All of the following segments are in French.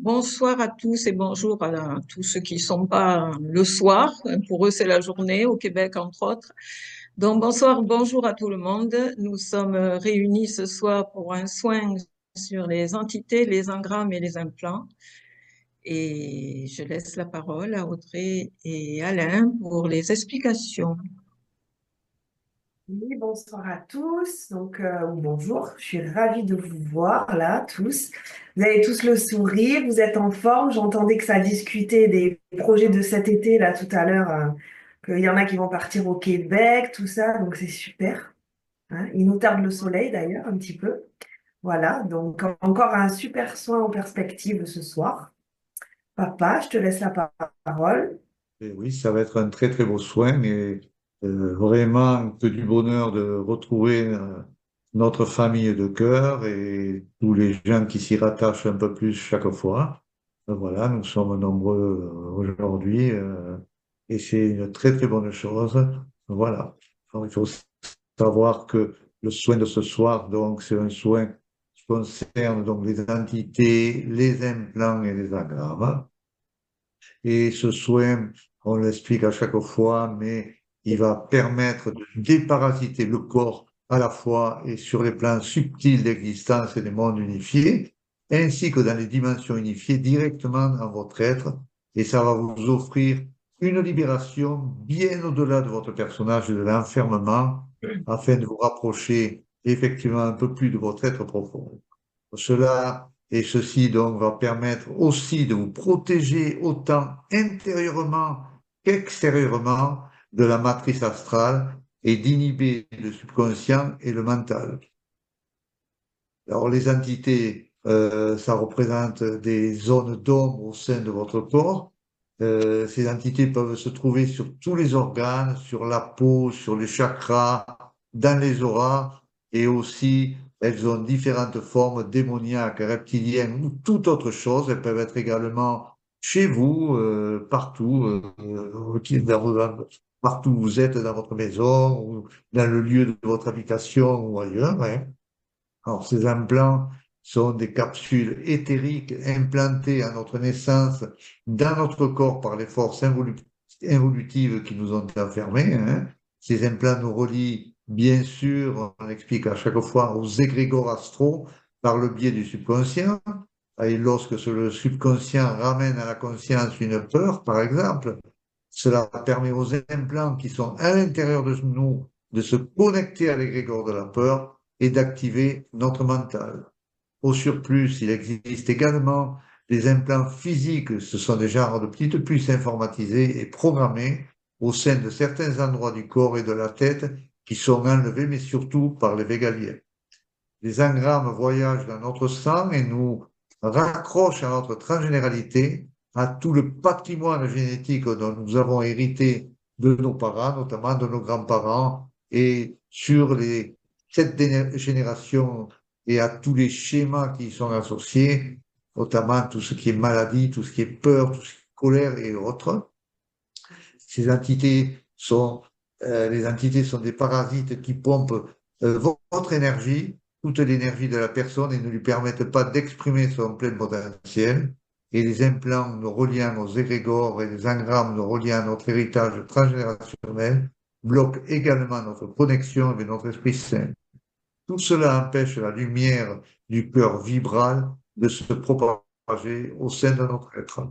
Bonsoir à tous et bonjour à tous ceux qui ne sont pas le soir. Pour eux, c'est la journée, au Québec, entre autres. Donc, bonsoir, bonjour à tout le monde. Nous sommes réunis ce soir pour un soin sur les entités, les engrammes et les implants. Et je laisse la parole à Audrey et Alain pour les explications. Oui, bonsoir à tous. Ou bonjour. Je suis ravie de vous voir là, tous. Vous avez tous le sourire, vous êtes en forme. J'entendais que ça discutait des projets de cet été là tout à l'heure, qu'il y en a qui vont partir au Québec, tout ça. Donc c'est super, hein. Il nous tarde le soleil d'ailleurs un petit peu. Voilà, donc encore un super soin en perspective ce soir. Papa, je te laisse la parole. Et oui, ça va être un très très beau soin et vraiment que du bonheur de retrouver notre famille de cœur et tous les gens qui s'y rattachent un peu plus chaque fois. Voilà, nous sommes nombreux aujourd'hui et c'est une très très bonne chose. Voilà. Alors, il faut savoir que le soin de ce soir, donc, c'est un soin qui concerne donc les entités, les implants et les agrammes. Et ce soin, on l'explique à chaque fois, mais il va permettre de déparasiter le corps à la fois et sur les plans subtils d'existence et des mondes unifiés, ainsi que dans les dimensions unifiées directement dans votre être. Et ça va vous offrir une libération bien au-delà de votre personnage et de l'enfermement, afin de vous rapprocher effectivement un peu plus de votre être profond. Ceci donc va permettre aussi de vous protéger autant intérieurement qu'extérieurement de la matrice astrale et d'inhiber le subconscient et le mental. Alors les entités, ça représente des zones d'ombre au sein de votre corps. Ces entités peuvent se trouver sur tous les organes, sur la peau, sur les chakras, dans les auras, et aussi elles ont différentes formes démoniaques, reptiliennes ou toute autre chose. Elles peuvent être également chez vous, partout, partout où vous êtes dans votre maison, ou dans le lieu de votre habitation ou ailleurs, ouais. Alors, ces implants sont des capsules éthériques implantées à notre naissance dans notre corps par les forces évolutives qui nous ont enfermés, hein. Ces implants nous relient, bien sûr, on l'explique à chaque fois, aux égrégores astraux par le biais du subconscient. Et lorsque le subconscient ramène à la conscience une peur, par exemple, cela permet aux implants qui sont à l'intérieur de nous de se connecter à l'égrégore de la peur et d'activer notre mental. Au surplus, il existe également des implants physiques, ce sont des genres de petites puces informatisées et programmées au sein de certains endroits du corps et de la tête qui sont enlevés, mais surtout par les végaliens. Les engrammes voyagent dans notre sang et nous raccrochent à notre transgénéralité, à tout le patrimoine génétique dont nous avons hérité de nos parents, notamment de nos grands-parents, et sur les 7 générations et à tous les schémas qui y sont associés, notamment tout ce qui est maladie, tout ce qui est peur, tout ce qui est colère et autres. Ces entités sont, les entités sont des parasites qui pompent votre énergie, toute l'énergie de la personne et ne lui permettent pas d'exprimer son plein potentiel. Et les implants nous reliant aux égrégores et les engrammes nous reliant à notre héritage transgénérationnel bloquent également notre connexion avec notre esprit saint. Tout cela empêche la lumière du cœur vibral de se propager au sein de notre être.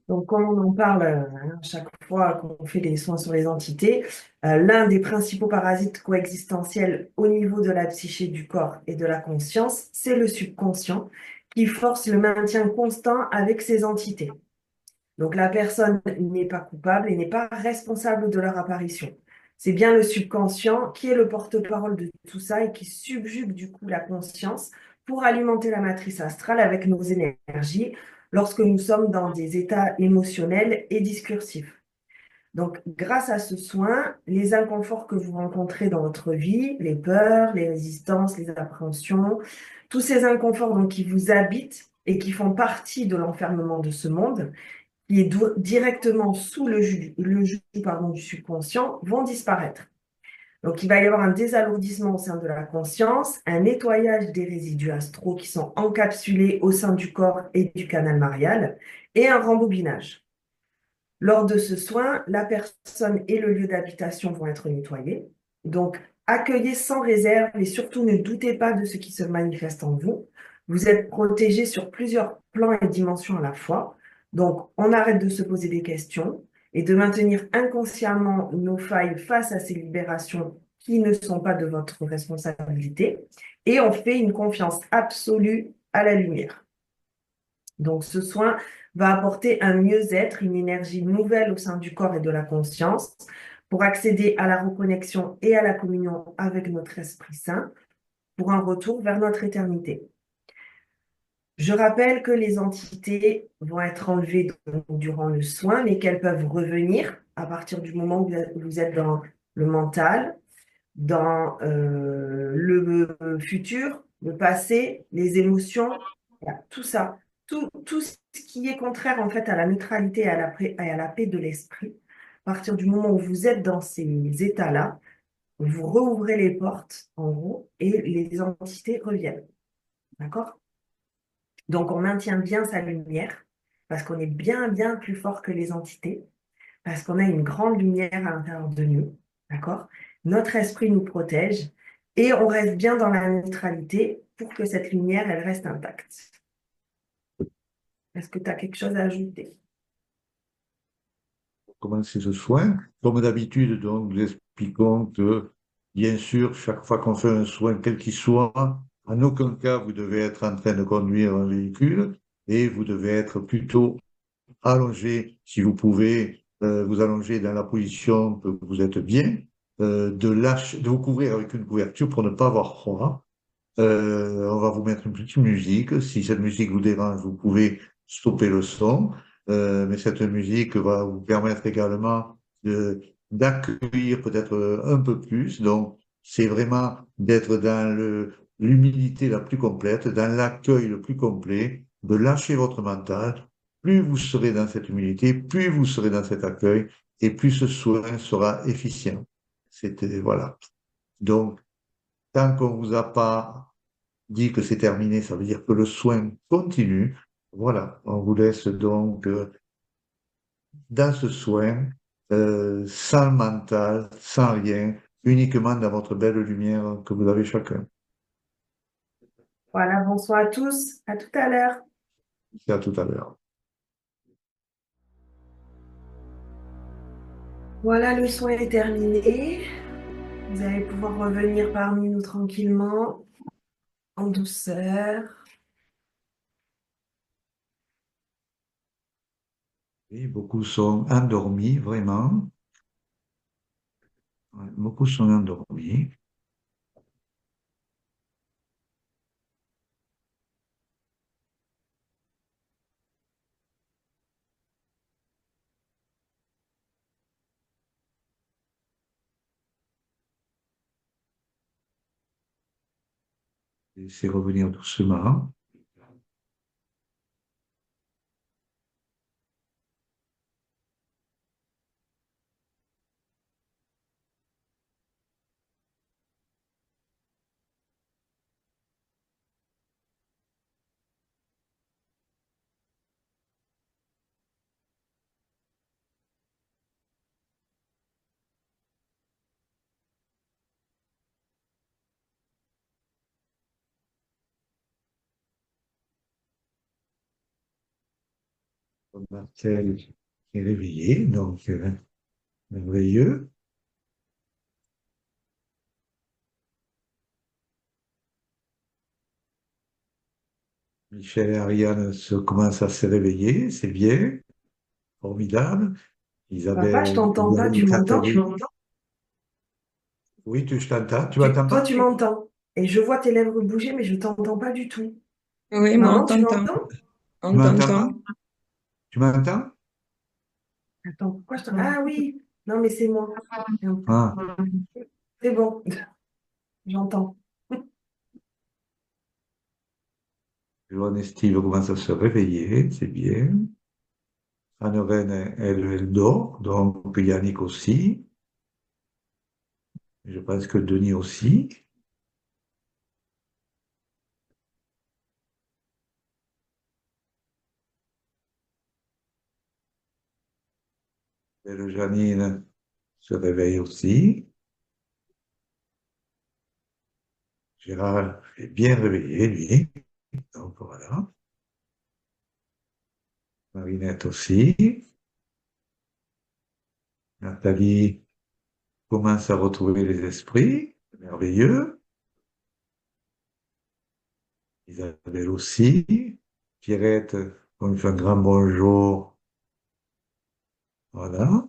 Donc, comme on en parle à chaque fois qu'on fait des soins sur les entités, l'un des principaux parasites coexistentiels au niveau de la psyché du corps et de la conscience, c'est le subconscient qui force le maintien constant avec ces entités. Donc, la personne n'est pas coupable et n'est pas responsable de leur apparition. C'est bien le subconscient qui est le porte-parole de tout ça et qui subjugue du coup la conscience pour alimenter la matrice astrale avec nos énergies lorsque nous sommes dans des états émotionnels et discursifs. Donc, grâce à ce soin, les inconforts que vous rencontrez dans votre vie, les peurs, les résistances, les appréhensions, tous ces inconforts donc, qui vous habitent et qui font partie de l'enfermement de ce monde, qui est directement sous le jus, pardon, du subconscient, vont disparaître. Donc, il va y avoir un désalourdissement au sein de la conscience, un nettoyage des résidus astraux qui sont encapsulés au sein du corps et du canal marial, et un rembobinage. Lors de ce soin, la personne et le lieu d'habitation vont être nettoyés. Donc, accueillez sans réserve et surtout ne doutez pas de ce qui se manifeste en vous. Vous êtes protégé sur plusieurs plans et dimensions à la fois. Donc, on arrête de se poser des questions et de maintenir inconsciemment nos failles face à ces libérations qui ne sont pas de votre responsabilité. Et on fait une confiance absolue à la lumière. Donc, ce soin va apporter un mieux-être, une énergie nouvelle au sein du corps et de la conscience pour accéder à la reconnexion et à la communion avec notre Esprit Saint pour un retour vers notre éternité. Je rappelle que les entités vont être enlevées durant le soin, mais qu'elles peuvent revenir à partir du moment où vous êtes dans le mental, dans le futur, le passé, les émotions, voilà, tout ça, tout ce qui est contraire en fait à la neutralité et à la paix de l'esprit. À partir du moment où vous êtes dans ces états-là, vous rouvrez les portes en gros et les entités reviennent. D'accord? Donc on maintient bien sa lumière parce qu'on est bien, bien plus fort que les entités, parce qu'on a une grande lumière à l'intérieur de nous, d'accord? Notre esprit nous protège et on reste bien dans la neutralité pour que cette lumière, elle reste intacte. Est-ce que tu as quelque chose à ajouter? Pour commencer ce soin, comme d'habitude, donc, nous expliquons que, bien sûr, chaque fois qu'on fait un soin, quel qu'il soit, en aucun cas vous devez être en train de conduire un véhicule et vous devez être plutôt allongé, si vous pouvez vous allonger dans la position que vous êtes bien, de vous couvrir avec une couverture pour ne pas avoir froid. On va vous mettre une petite musique. Si cette musique vous dérange, vous pouvez stopper le son. Mais cette musique va vous permettre également d'accueillir peut-être un peu plus. Donc, c'est vraiment d'être dans l'humilité la plus complète, dans l'accueil le plus complet, de lâcher votre mental. Plus vous serez dans cette humilité, plus vous serez dans cet accueil, et plus ce soin sera efficient. C'était, voilà. Donc, tant qu'on vous a pas dit que c'est terminé, ça veut dire que le soin continue. Voilà, on vous laisse donc dans ce soin, sans le mental, sans rien, uniquement dans votre belle lumière que vous avez chacun. Voilà, bonsoir à tous, à tout à l'heure. C'est à tout à l'heure. Voilà, le soin est terminé. Vous allez pouvoir revenir parmi nous tranquillement, en douceur. Et beaucoup sont endormis, vraiment. Ouais, beaucoup sont endormis. Laissez revenir doucement. Marcel est réveillé, donc merveilleux. Michel et Ariane commencent à se réveiller, c'est bien, formidable. Papa, je Isabelle, t'entends pas, tu m'entends? oui, oui, je t'entends. Tu m'entends Toi, pas? tu m'entends. Et je vois tes lèvres bouger, mais je t'entends pas du tout. Oui, mais on Maman, tu t'entend. m'entends? Tu On m'entends pas? t'entend. Tu m'entends? Attends, pourquoi je t'entends? Ah oui, non, mais c'est moi. Ah, C'est bon, j'entends. Joanne et Steve commencent à se réveiller, c'est bien. Anne-Reine, elle dort, donc Yannick aussi. Je pense que Denis aussi. Et le Janine se réveille aussi. Gérard est bien réveillé, lui. Donc voilà. Marinette aussi. Nathalie commence à retrouver les esprits. Merveilleux. Isabelle aussi. Pierrette, on lui fait un grand bonjour. Voilà.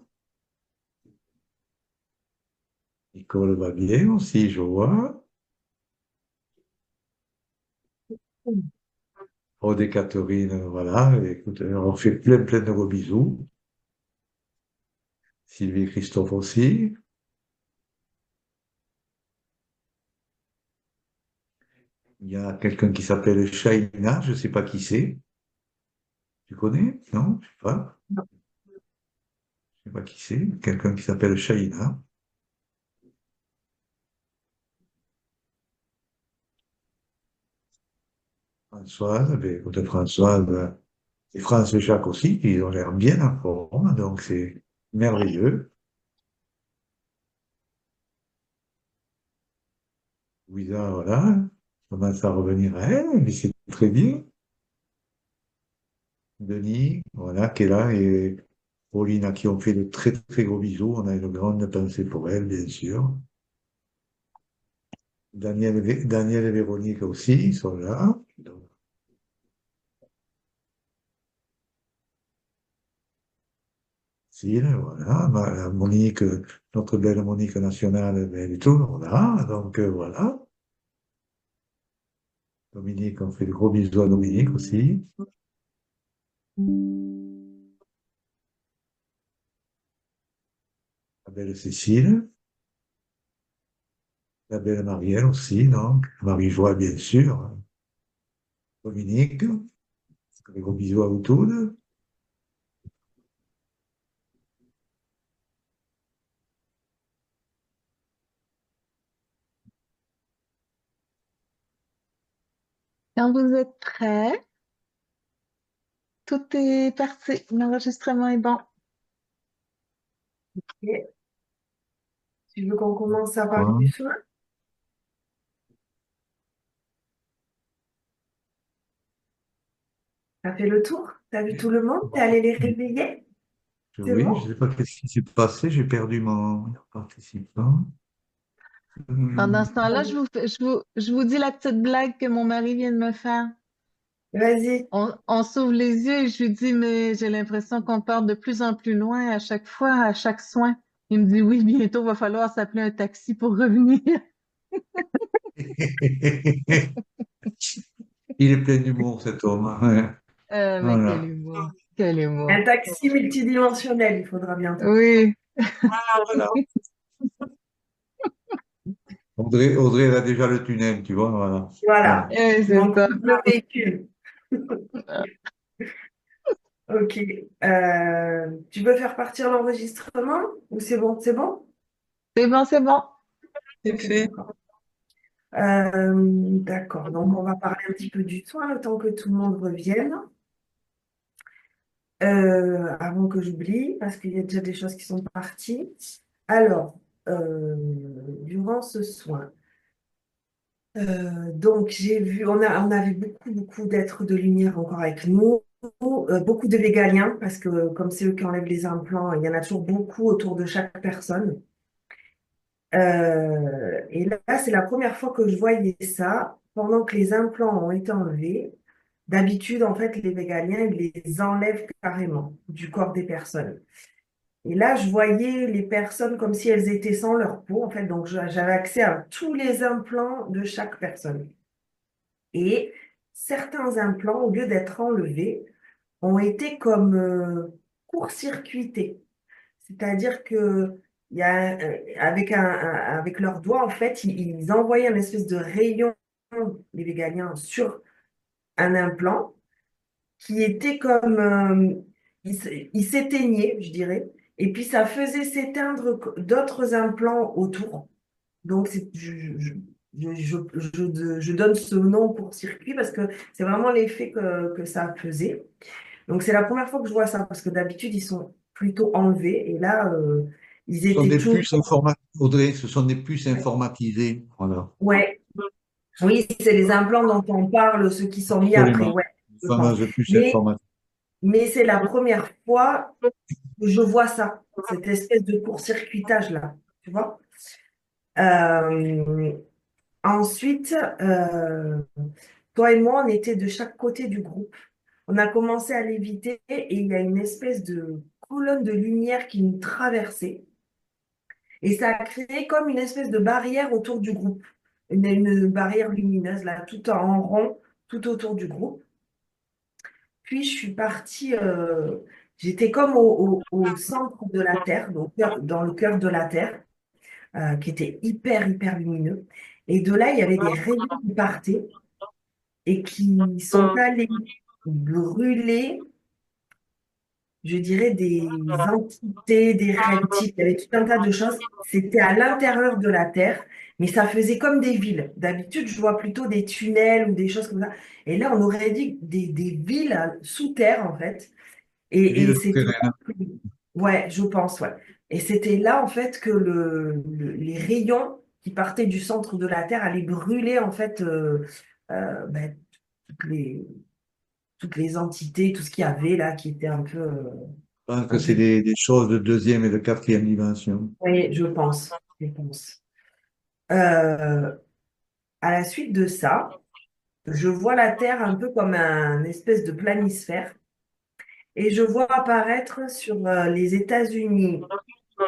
Nicole va bien aussi, je vois. Aude et Catherine, voilà. Écoute, on fait plein de gros bisous. Sylvie et Christophe aussi. Il y a quelqu'un qui s'appelle Shaina, je ne sais pas qui c'est. Tu connais? Non? Je sais pas. Je sais pas qui c'est. Quelqu'un qui s'appelle Shaina. Françoise, ben, écoute, Françoise, et France et Jacques aussi, ils ont l'air bien en forme, donc c'est merveilleux. Louisa, voilà, commence à revenir à elle, mais c'est très bien. Denis, voilà, qui est là, et Pauline, à qui on fait de très gros bisous. On a une grande pensée pour elle, bien sûr. Daniel et Véronique aussi, ils sont là. Donc, Cécile, voilà. Monique, notre belle Monique nationale, ben, elle est toujours là. Donc, voilà. Dominique, on fait de gros bisous à Dominique aussi. La belle Cécile, la belle Marielle aussi, donc. Marie-Joie, bien sûr. Dominique, des gros bisous à vous tous. Quand vous êtes prêts, tout est parti. L'enregistrement est bon. Et tu veux qu'on commence à parler Quoi? du soin? T'as fait le tour? T'as vu tout le monde? T'es allé les réveiller? C'est Oui, je bon? ne sais pas qu'est-ce qui s'est passé, j'ai perdu mon participant. Pendant Hum, ce temps-là, je vous dis la petite blague que mon mari vient de me faire. Vas-y. On s'ouvre les yeux et je lui dis, mais j'ai l'impression qu'on part de plus en plus loin à chaque fois, à chaque soin. Il me dit, oui, bientôt va falloir s'appeler un taxi pour revenir. Il est plein d'humour, cet homme. Ouais. Mais quel Voilà. humour, quel humour. Un taxi multidimensionnel, il faudra bientôt. Oui, Voilà. Audrey, elle a déjà le tunnel, tu vois, voilà. Voilà. Voilà. Il c'est manque ça. plus que le véhicule. Ok. Tu veux faire partir l'enregistrement ou c'est bon? C'est bon? C'est bon, c'est bon. C'est Ok, fait. d'accord. D'accord. Donc, on va parler un petit peu du soin le temps que tout le monde revienne. Avant que j'oublie, parce qu'il y a déjà des choses qui sont parties. Alors, euh, durant ce soin, donc j'ai vu, on avait beaucoup d'êtres de lumière encore avec nous, beaucoup de végaliens, parce que comme c'est eux qui enlèvent les implants, il y en a toujours beaucoup autour de chaque personne. Et là, c'est la première fois que je voyais ça pendant que les implants ont été enlevés. D'habitude, en fait, les végaliens, ils les enlèvent carrément du corps des personnes. Et là, je voyais les personnes comme si elles étaient sans leur peau, en fait. Donc, j'avais accès à tous les implants de chaque personne. Et certains implants, au lieu d'être enlevés, ont été comme court-circuités. C'est-à-dire que il y a, avec leurs doigts, en fait, ils envoyaient une espèce de rayon, les végaliens, sur un implant qui était comme, il s'éteignait, je dirais, et puis ça faisait s'éteindre d'autres implants autour. Donc, je donne ce nom court-circuit parce que c'est vraiment l'effet que ça faisait. Donc, c'est la première fois que je vois ça parce que d'habitude, ils sont plutôt enlevés. Et là, ils Ce sont étaient des toujours. puces informatisées, Audrey, ce sont des puces informatisées. Voilà, Ouais, oui, c'est les implants dont on parle, ceux qui sont mis après. absolument. Ouais, Les je pense. fameuses puces Mais, informatisées. mais c'est la première fois que je vois ça, cette espèce de court-circuitage-là. Tu vois? Euh, Ensuite, toi et moi, on était de chaque côté du groupe. On a commencé à léviter et il y a une espèce de colonne de lumière qui nous traversait. Et ça a créé comme une espèce de barrière autour du groupe. Une barrière lumineuse, là, tout en rond, tout autour du groupe. Puis je suis partie, j'étais comme au centre de la Terre, donc dans le cœur de la Terre, qui était hyper, hyper lumineux. Et de là, il y avait des rayons qui partaient et qui sont allés brûler, je dirais, des entités, des reptiles. Il y avait tout un tas de choses. C'était à l'intérieur de la Terre, mais ça faisait comme des villes. D'habitude, je vois plutôt des tunnels ou des choses comme ça. Et là, on aurait dit des villes sous terre, en fait. Des Et villes c'était souterraines. ouais, je pense, ouais. Et c'était là, en fait, que les rayons qui partaient du centre de la Terre allaient brûler, en fait, ben, toutes les, toutes les entités, tout ce qu'il y avait là, qui était Je pense que un c'est peu... des choses de deuxième et de quatrième dimension. Oui, je pense, je pense. Euh, à la suite de ça, je vois la Terre un peu comme un espèce de planisphère et je vois apparaître sur les États-Unis,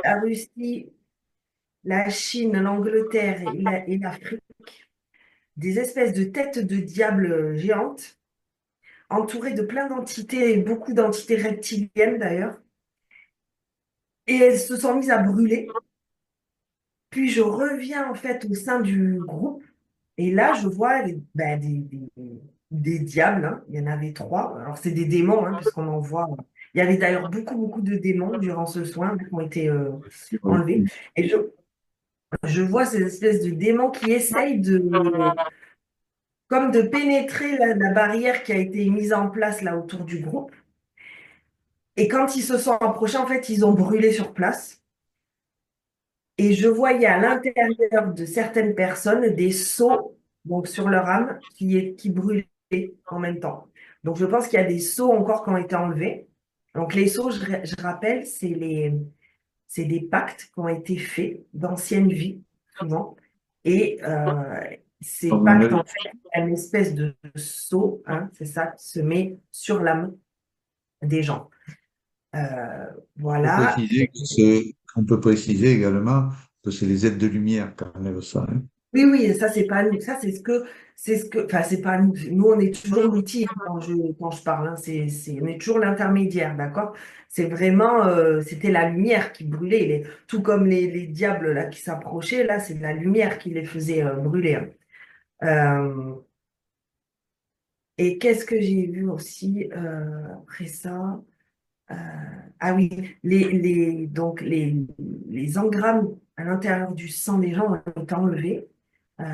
la Russie, la Chine, l'Angleterre et l'Afrique, des espèces de têtes de diable géantes, entourées de plein d'entités, beaucoup d'entités reptiliennes d'ailleurs, et elles se sont mises à brûler. Puis je reviens en fait au sein du groupe, et là je vois ben, des diables, hein. Il y en avait trois. Alors c'est des démons, hein, puisqu'on en voit. Il y avait d'ailleurs beaucoup, beaucoup de démons durant ce soin qui ont été enlevés. Et je vois ces espèces de démons qui essayent comme de pénétrer la barrière qui a été mise en place là autour du groupe. Et quand ils se sont approchés, en fait, ils ont brûlé sur place. Et je voyais à l'intérieur de certaines personnes des sceaux, donc sur leur âme, qui brûlaient en même temps. Donc je pense qu'il y a des sceaux encore qui ont été enlevés. Donc les sceaux, je rappelle, c'est des pactes qui ont été faits d'anciennes vies, souvent. Et ces Comme pactes, en fait, il y a une espèce de sceau, hein, c'est ça, qui se met sur l'âme des gens. Euh, Faut voilà. préciser on peut préciser également que c'est les aides de lumière qui enlèvent ça, hein. Oui, oui, ça, c'est pas nous. Ça, enfin, c'est pas nous. Nous, on est toujours l'outil hein, quand je parle. Hein. On est toujours l'intermédiaire, d'accord? C'est vraiment, c'était la lumière qui brûlait. Tout comme les diables là qui s'approchaient, là, c'est la lumière qui les faisait brûler. Hein. Euh, et qu'est-ce que j'ai vu aussi après ça? Euh, ah oui, donc les engrammes à l'intérieur du sang des gens ont été enlevés. Euh,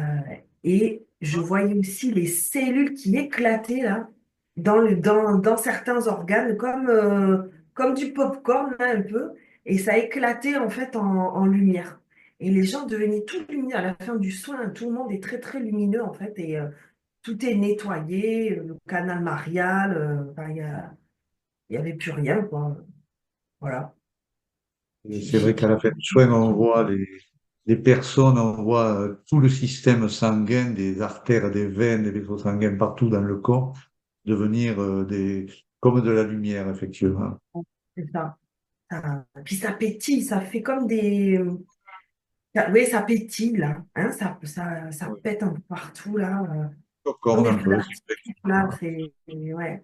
et je voyais aussi les cellules qui éclataient là, dans certains organes, comme du pop-corn là, un peu. Et ça éclatait en fait en lumière. Et les gens devenaient tout lumineux à la fin du soin. Tout le monde est très très lumineux en fait. Et tout est nettoyé, le canal marial, enfin, il y avait plus rien, quoi. Voilà. Et c'est vrai qu'à la fin du soin, on voit les personnes, on voit tout le système sanguin, des artères, des veines, des vaisseaux sanguins partout dans le corps, devenir comme de la lumière, effectivement. C'est ça. Puis ça pétille, ça fait comme des... Oui, ça pétille, là. Hein, ça Oui. pète un peu partout, là. Comme Popcorn des un feux peu. d'artifice, là. Ouais,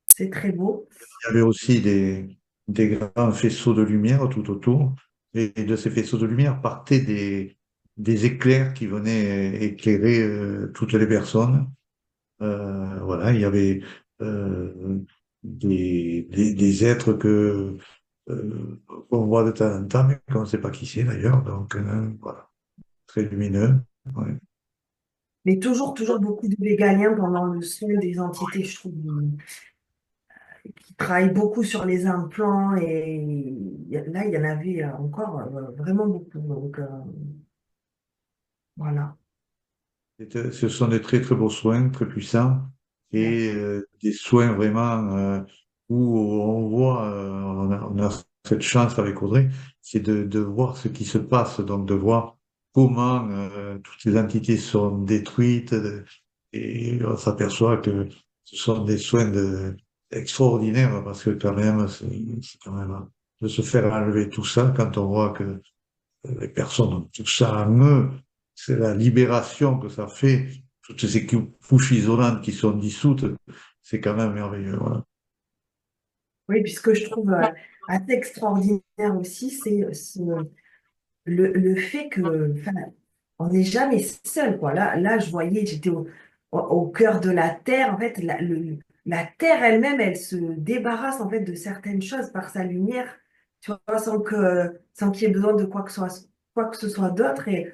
c'est très beau. Il y avait aussi des grands faisceaux de lumière tout autour. Et de ces faisceaux de lumière partaient des éclairs qui venaient éclairer toutes les personnes. Voilà, il y avait euh, des êtres qu'on voit de temps en temps, mais qu'on ne sait pas qui c'est d'ailleurs. Donc, voilà. très lumineux. Ouais. Mais toujours beaucoup de végaliens pendant le soin des entités, je trouve, qui travaillent beaucoup sur les implants et là, il y en avait encore vraiment beaucoup. Donc, voilà. Ce sont des très très beaux soins, très puissants, et Merci. des soins vraiment où on voit, on a cette chance avec Audrey, c'est de voir ce qui se passe, donc de voir comment toutes ces entités sont détruites, et on s'aperçoit que ce sont des soins extraordinaires, parce que quand même, c'est quand même de se faire enlever tout ça quand on voit que les personnes ont tout ça en eux, c'est la libération que ça fait, toutes ces couches isolantes qui sont dissoutes, c'est quand même merveilleux. Voilà. Oui, puis ce que je trouve assez extraordinaire aussi, c'est le fait que, enfin, on n'est jamais seul, quoi. Là, je voyais, j'étais au cœur de la Terre. En fait, la Terre elle-même, elle se débarrasse en fait de certaines choses par sa lumière, tu vois, sans qu'il y ait besoin de quoi que ce soit d'autre. Et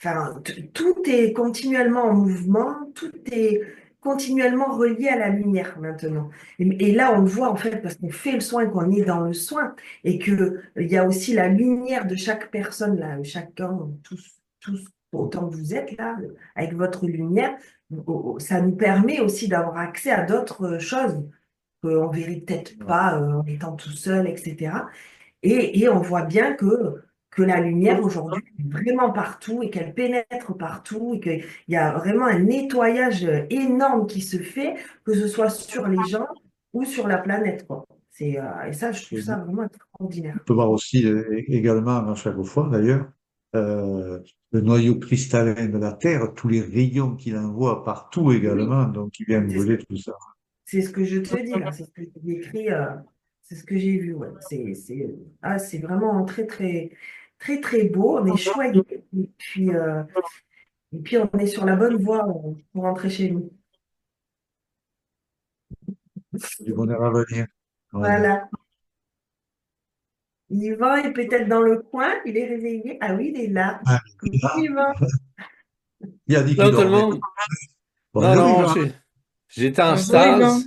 enfin, tout est continuellement en mouvement, tout est continuellement relié à la lumière maintenant. Et là, on le voit en fait parce qu'on fait le soin, qu'on est dans le soin, et que il y a aussi la lumière de chaque personne, là, chacun, tous, autant que vous êtes là, avec votre lumière, ça nous permet aussi d'avoir accès à d'autres choses qu'on ne verrait peut-être pas en étant tout seul, etc. Et on voit bien que la lumière aujourd'hui est vraiment partout et qu'elle pénètre partout et qu'il y a vraiment un nettoyage énorme qui se fait, que ce soit sur les gens ou sur la planète, quoi. Et ça, je trouve Et ça on vraiment extraordinaire. peut voir aussi également, à chaque fois d'ailleurs, euh, le noyau cristallin de la Terre, tous les rayons qu'il envoie partout Oui, également, donc qui viennent c'est ce brûler tout ça. c'est ce que je te dis là, c'est ce que j'ai écrit, c'est ce que j'ai vu. Ouais. C'est vraiment très beau, on est choyé. Et puis on est sur la bonne voie pour rentrer chez nous. Du bonheur à venir. Voilà. Voilà. Yvan est peut-être dans le coin, il est réveillé. Ah oui, il est là. Ah, Coucou Yvan. il a dit qu'il Hello tout le dormait. monde. Non, Bonjour non, Yvan. j'étais en Bonjour Yvan. stase.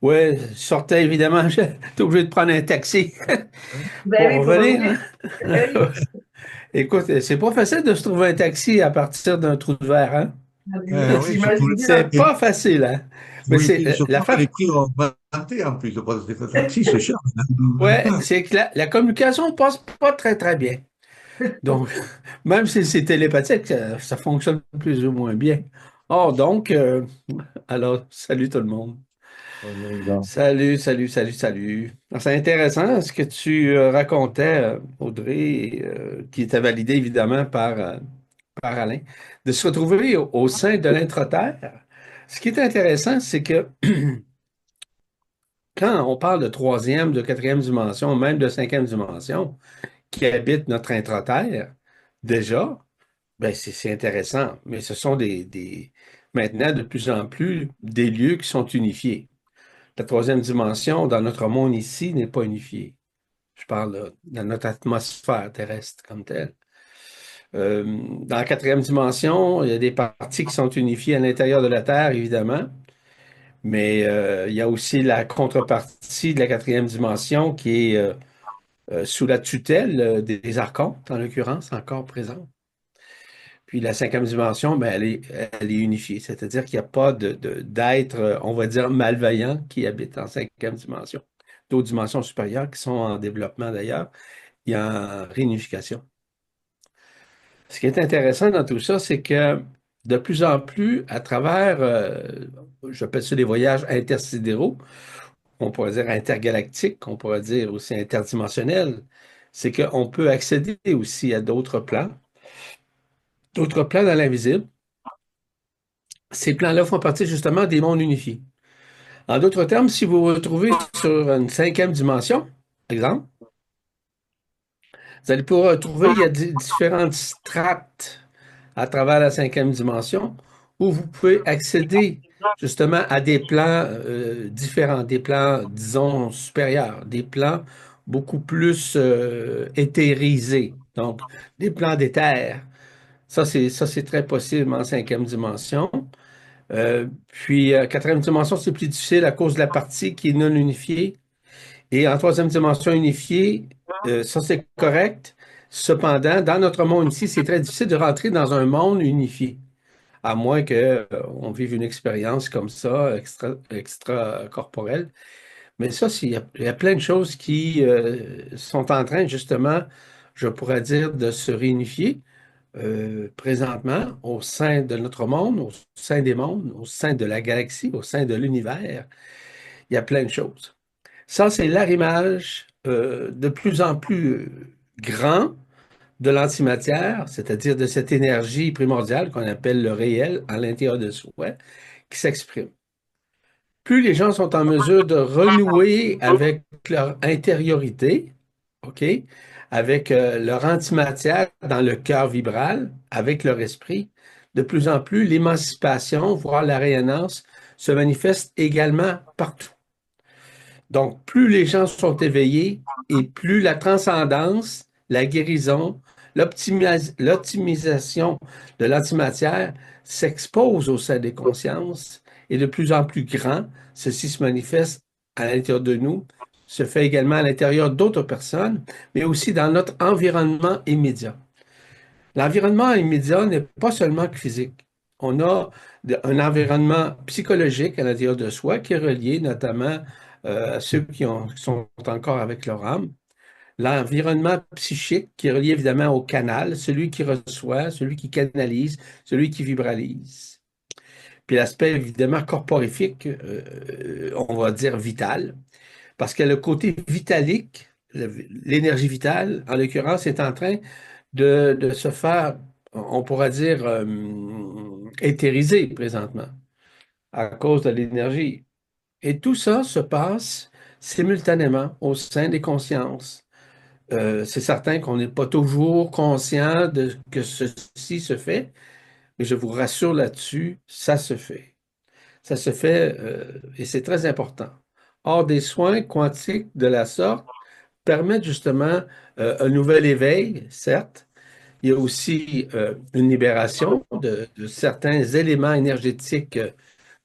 Ouais, je sortais évidemment, j'étais obligé de prendre un taxi Ben pour oui, pour revenir, revenir. Ben hein. oui. Écoute, c'est pas facile de se trouver un taxi à partir d'un trou de verre, hein. Ah, ben, Oui, surtout, j'imagine C'est bien. et, pas facile, hein. Mais oui, c'est surtout que les l'affaire, prix ont augmenté en plus. Le taxi, c'est cher ouais, maintenant. c'est que la communication passe pas très très bien. Donc, même si c'est télépathique, ça fonctionne plus ou moins bien. Oh, donc, alors, salut tout le monde. Bonjour Yvan. Salut, salut, salut, salut. Alors, c'est intéressant ce que tu racontais, Audrey, et, qui était validé évidemment par Alain, de se retrouver au sein de l'intra-terre. Ce qui est intéressant, c'est que quand on parle de troisième, de quatrième dimension, même de cinquième dimension, qui habite notre intra-terre, déjà, ben c'est intéressant, mais ce sont maintenant de plus en plus des lieux qui sont unifiés. La troisième dimension dans notre monde ici n'est pas unifiée. Je parle de notre atmosphère terrestre comme telle. Dans la quatrième dimension, il y a des parties qui sont unifiées à l'intérieur de la Terre, évidemment, mais il y a aussi la contrepartie de la quatrième dimension qui est sous la tutelle des archontes, en l'occurrence, encore présente. Puis la cinquième dimension, ben, elle est unifiée, c'est-à-dire qu'il n'y a pas d'être, on va dire, malveillant qui habite en cinquième dimension. D'autres dimensions supérieures qui sont en développement d'ailleurs, il y a en réunification. Ce qui est intéressant dans tout ça, c'est que de plus en plus, à travers, j'appelle ça les voyages intersidéraux, on pourrait dire intergalactiques, on pourrait dire aussi interdimensionnels, c'est qu'on peut accéder aussi à d'autres plans dans l'invisible. Ces plans-là font partie justement des mondes unifiés. En d'autres termes, si vous vous retrouvez sur une cinquième dimension, exemple, vous allez pouvoir trouver, il y a différentes strates à travers la cinquième dimension où vous pouvez accéder justement à des plans différents, des plans, disons, supérieurs, des plans beaucoup plus éthérisés, donc des plans d'éther, Ça, c'est très possible en cinquième dimension. Puis, quatrième dimension, c'est plus difficile à cause de la partie qui est non unifiée. Et en troisième dimension unifiée, ça, c'est correct. Cependant, dans notre monde ici, c'est très difficile de rentrer dans un monde unifié, à moins que, on vive une expérience comme ça, extra-corporelle. Mais ça, il y a plein de choses qui sont en train, justement, je pourrais dire, de se réunifier présentement au sein de notre monde, au sein des mondes, au sein de la galaxie, au sein de l'univers. Il y a plein de choses. Ça, c'est l'arrimage de plus en plus grand de l'antimatière, c'est-à-dire de cette énergie primordiale qu'on appelle le réel à l'intérieur de soi, qui s'exprime. Plus les gens sont en mesure de renouer avec leur intériorité, OK, avec leur antimatière dans le cœur vibral, avec leur esprit, de plus en plus, l'émancipation, voire la rayonnance, se manifeste également partout. Donc, plus les gens sont éveillés et plus la transcendance, la guérison, l'optimisation de l'antimatière s'expose au sein des consciences et de plus en plus grand, ceci se manifeste à l'intérieur de nous, se fait également à l'intérieur d'autres personnes, mais aussi dans notre environnement immédiat. L'environnement immédiat n'est pas seulement que physique. On a un environnement psychologique à l'intérieur de soi qui est relié notamment à ceux qui sont encore avec leur âme. L'environnement psychique qui est relié évidemment au canal, celui qui reçoit, celui qui canalise, celui qui vibralise. Puis l'aspect évidemment corporifique, on va dire vital, parce que le côté vitalique, l'énergie vitale, en l'occurrence, est en train de se faire, on pourra dire, éthériser présentement à cause de l'énergie. Et tout ça se passe simultanément au sein des consciences. C'est certain qu'on n'est pas toujours conscient de que ceci se fait, mais je vous rassure là-dessus, ça se fait. Ça se fait et c'est très important. Or, des soins quantiques de la sorte permettent justement un nouvel éveil, certes. Il y a aussi une libération de certains éléments énergétiques,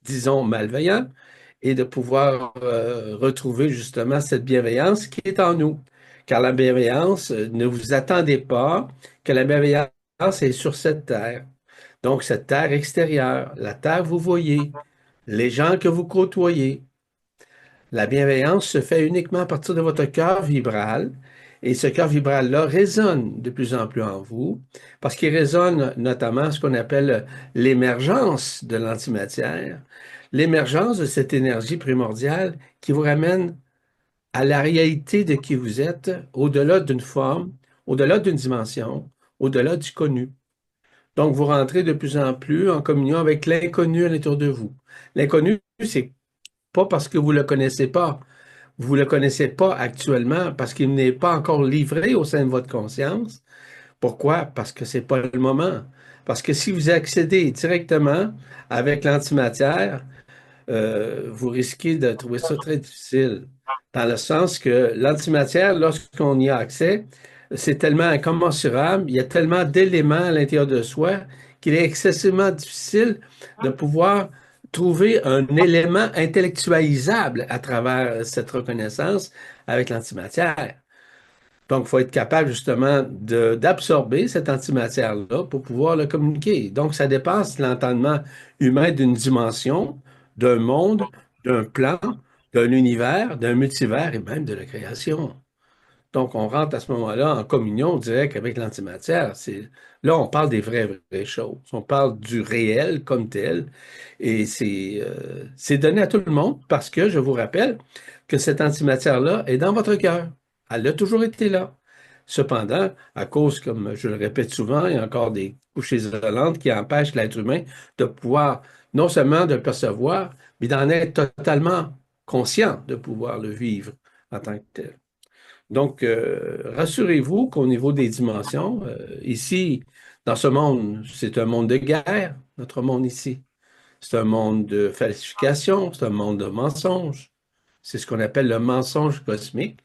disons, malveillants, et de pouvoir retrouver justement cette bienveillance qui est en nous. Car la bienveillance, ne vous attendez pas que la bienveillance est sur cette terre. Donc, cette terre extérieure, la terre que vous voyez, les gens que vous côtoyez. La bienveillance se fait uniquement à partir de votre cœur vibral. Et ce cœur vibral-là résonne de plus en plus en vous, parce qu'il résonne notamment ce qu'on appelle l'émergence de l'antimatière, l'émergence de cette énergie primordiale qui vous ramène à la réalité de qui vous êtes, au-delà d'une forme, au-delà d'une dimension, au-delà du connu. Donc, vous rentrez de plus en plus en communion avec l'inconnu à l'intérieur de vous. L'inconnu, c'est pas parce que vous ne le connaissez pas. Vous ne le connaissez pas actuellement parce qu'il n'est pas encore livré au sein de votre conscience. Pourquoi? Parce que ce n'est pas le moment. Parce que si vous accédez directement avec l'antimatière, vous risquez de trouver ça très difficile. Dans le sens que l'antimatière, lorsqu'on y a accès, c'est tellement incommensurable, il y a tellement d'éléments à l'intérieur de soi qu'il est excessivement difficile de pouvoir trouver un élément intellectualisable à travers cette reconnaissance avec l'antimatière. Donc, il faut être capable justement d'absorber cette antimatière-là pour pouvoir le communiquer. Donc, ça dépasse l'entendement humain d'une dimension, d'un monde, d'un plan, d'un univers, d'un multivers et même de la création. Donc, on rentre à ce moment-là en communion directe avec l'antimatière. Là, on parle des vraies choses. On parle du réel comme tel. Et c'est donné à tout le monde parce que, je vous rappelle, que cette antimatière-là est dans votre cœur. Elle a toujours été là. Cependant, à cause, comme je le répète souvent, il y a encore des couches isolantes qui empêchent l'être humain de pouvoir non seulement de le percevoir, mais d'en être totalement conscient de pouvoir le vivre en tant que tel. Donc, rassurez-vous qu'au niveau des dimensions, ici, dans ce monde, c'est un monde de guerre, notre monde ici. C'est un monde de falsification, c'est un monde de mensonges. C'est ce qu'on appelle le mensonge cosmique,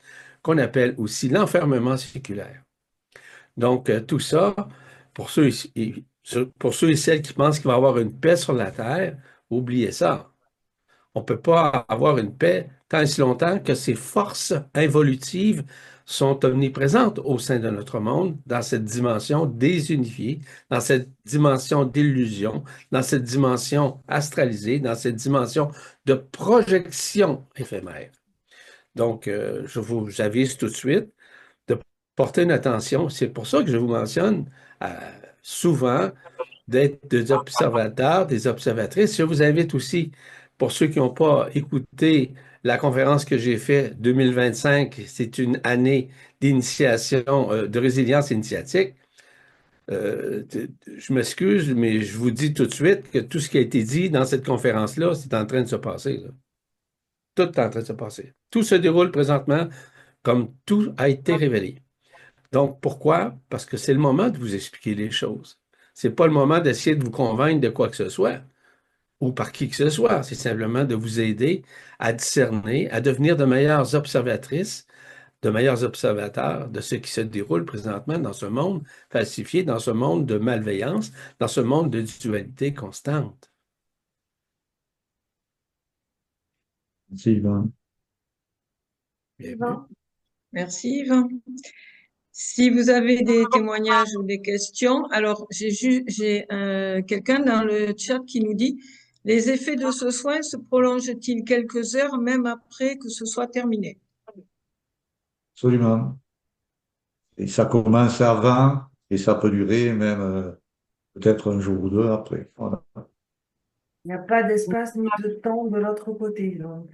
qu'on appelle aussi l'enfermement séculaire. Donc, tout ça, pour ceux pour ceux et celles qui pensent qu'il va y avoir une paix sur la terre, oubliez ça. On ne peut pas avoir une paix tant et si longtemps que ces forces involutives sont omniprésentes au sein de notre monde, dans cette dimension désunifiée, dans cette dimension d'illusion, dans cette dimension astralisée, dans cette dimension de projection éphémère. Donc, je vous avise tout de suite de porter une attention. C'est pour ça que je vous mentionne souvent d'être des observateurs, des observatrices. Je vous invite aussi, pour ceux qui n'ont pas écouté la conférence que j'ai faite 2025, c'est une année d'initiation, de résilience initiatique. Je m'excuse, mais je vous dis tout de suite que tout ce qui a été dit dans cette conférence-là, c'est en train de se passer, là. Tout est en train de se passer. Tout se déroule présentement comme tout a été révélé. Donc, pourquoi? Parce que c'est le moment de vous expliquer les choses. C'est pas le moment d'essayer de vous convaincre de quoi que ce soit ou par qui que ce soit. C'est simplement de vous aider à discerner, à devenir de meilleures observatrices, de meilleurs observateurs de ce qui se déroule présentement dans ce monde falsifié, dans ce monde de malveillance, dans ce monde de dualité constante. Merci, Yvan. Bienvenue. Merci Yvan. Si vous avez des témoignages ou des questions, alors j'ai quelqu'un dans le chat qui nous dit, les effets de ce soin se prolongent-ils quelques heures même après que ce soit terminé? Absolument. Et ça commence avant et ça peut durer même peut-être un jour ou deux après. Voilà. Il n'y a pas d'espace ni de temps de l'autre côté. Donc,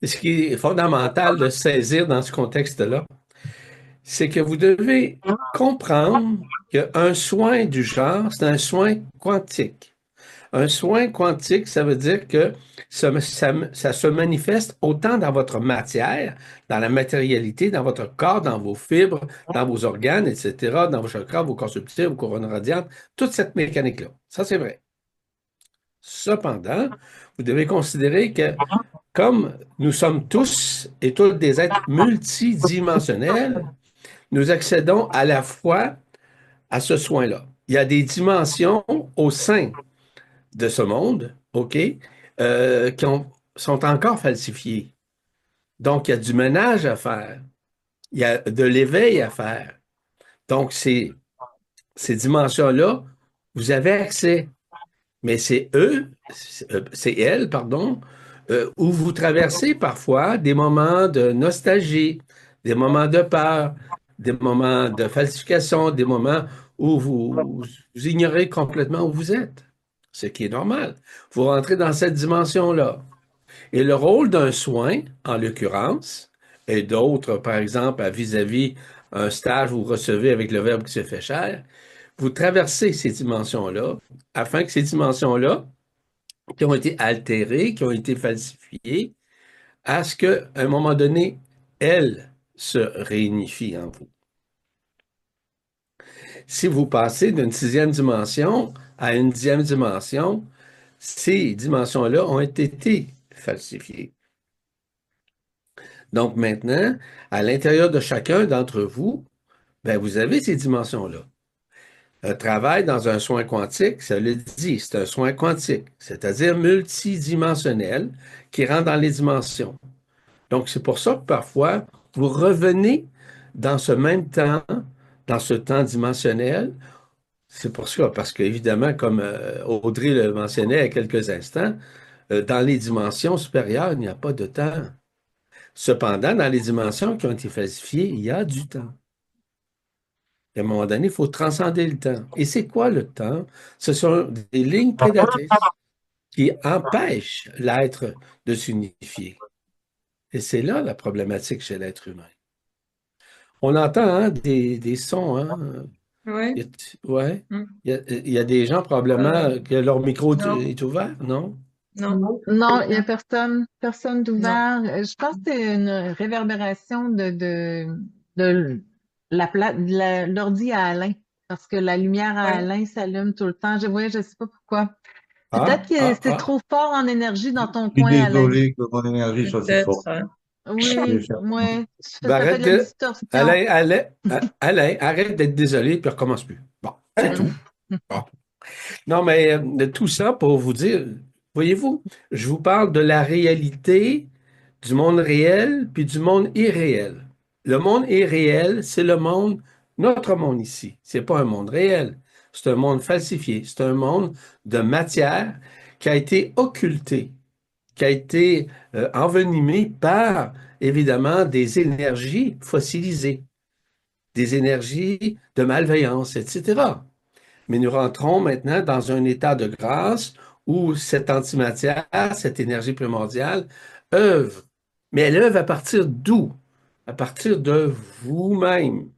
Ce qui est fondamental de saisir dans ce contexte-là, c'est que vous devez comprendre qu'un soin du genre, c'est un soin quantique. Un soin quantique, ça veut dire que ça se manifeste autant dans votre matière, dans la matérialité, dans votre corps, dans vos fibres, dans vos organes, etc., dans vos chakras, vos corps subtils, vos couronnes radiantes, toute cette mécanique-là. Ça, c'est vrai. Cependant, vous devez considérer que comme nous sommes tous et toutes des êtres multidimensionnels, nous accédons à la fois à ce soin-là. Il y a des dimensions au sein de ce monde, OK, sont encore falsifiées. Donc, il y a du ménage à faire. Il y a de l'éveil à faire. Donc, ces dimensions-là, vous avez accès. Mais c'est elles, pardon, où vous traversez parfois des moments de nostalgie, des moments de peur, des moments de falsification, des moments où vous ignorez complètement où vous êtes, ce qui est normal. Vous rentrez dans cette dimension-là. Et le rôle d'un soin, en l'occurrence, et d'autres, par exemple, vis-à-vis un stage que vous recevez avec le Verbe qui se fait chair, vous traversez ces dimensions-là afin que ces dimensions-là, qui ont été altérées, qui ont été falsifiées, à ce qu'à un moment donné, elles se réunifient en vous. Si vous passez d'une 6e dimension à une 10e dimension, ces dimensions-là ont été falsifiées. Donc maintenant, à l'intérieur de chacun d'entre vous, ben, vous avez ces dimensions-là. Un travail dans un soin quantique, ça le dit, c'est un soin quantique, c'est-à-dire multidimensionnel qui rentre dans les dimensions. Donc, c'est pour ça que parfois, vous revenez dans ce même temps, dans ce temps dimensionnel. C'est pour ça, parce qu'évidemment, comme Audrey le mentionnait il y a quelques instants, dans les dimensions supérieures, il n'y a pas de temps. Cependant, dans les dimensions qui ont été falsifiées, il y a du temps. Et à un moment donné, il faut transcender le temps. Et c'est quoi le temps? Ce sont des lignes prédatrices qui empêchent l'être de s'unifier. Et c'est là la problématique chez l'être humain. On entend hein, des sons. Hein? Oui. Ouais. Il y a des gens probablement que leur micro est ouvert, non? Non. Non, il n'y a personne d'ouvert. Je pense que c'est une réverbération de l'ordi à Alain, parce que la lumière à Alain s'allume tout le temps. Je ne sais pas pourquoi. Peut-être que c'est trop fort en énergie dans ton Je suis coin, Alain. désolé que mon énergie soit si forte. Oui, Déjà. ouais, ça Ben, s'appelle arrête la de. distorsion. Alain, arrête d'être désolé, puis recommence plus. Bon, c'est tout. Bon. Non, mais de tout ça pour vous dire, voyez-vous, je vous parle de la réalité du monde réel puis du monde irréel. Le monde irréel, c'est le monde, notre monde ici. C'est pas un monde réel. C'est un monde falsifié. C'est un monde de matière qui a été occulté, qui a été envenimé par, évidemment, des énergies fossilisées, des énergies de malveillance, etc. Mais nous rentrons maintenant dans un état de grâce où cette antimatière, cette énergie primordiale, œuvre. Mais elle œuvre à partir d'où? À partir de vous-même,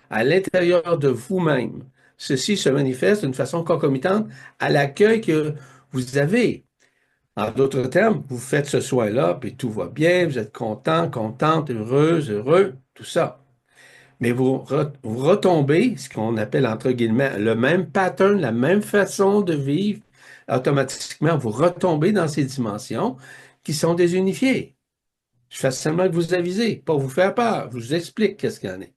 à l'intérieur de vous-même. Ceci se manifeste d'une façon concomitante à l'accueil que vous avez. En d'autres termes, vous faites ce soin-là, puis tout va bien, vous êtes content, contente, heureuse, heureux, tout ça. Mais vous retombez, ce qu'on appelle entre guillemets le même pattern, la même façon de vivre, automatiquement, vous retombez dans ces dimensions qui sont désunifiées. Je fais seulement que vous aviser, pas vous faire peur, je vous explique qu'est-ce qu'il y en est.